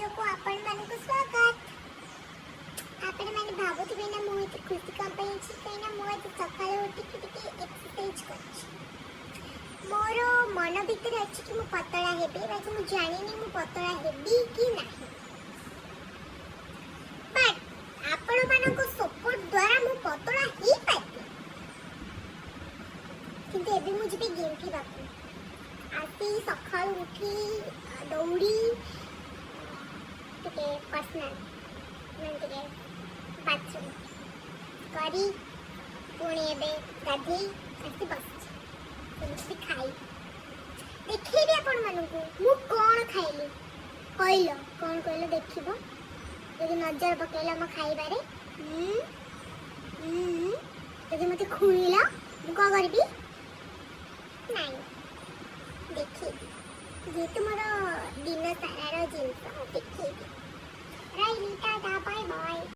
Video को आपण मानक स्वागत। आपण माने भाबुथिबे ना मु एते खुशी कंपनी छी कहिना मु आज सकाळे उठिकी टिके एक्सरसाइज करछि। मोरो मन भीतर अछि कि मु पतला हेबी, बाकी मु जानिनी मु पतला हेबी कि नाही। बट आपण मानक सपोर्ट द्वारा मु पतला ही पाइबी। किंतु एबे मु जेबे गेम खेलबाकू आसी सकाळ उठी दौड़ी टिके पर्सनल मन टिके बाथरूम करी पुणी एबे गाधी आसी बस तुमसे खाई देखिए आपण मानकू मु कोन खाइली कहलो कोन कहलो देखिबो यदि नजर पकेला म खाइबारे यदि मते खुइला मु का करबी नहीं देखिए जेहेतु मोर दिन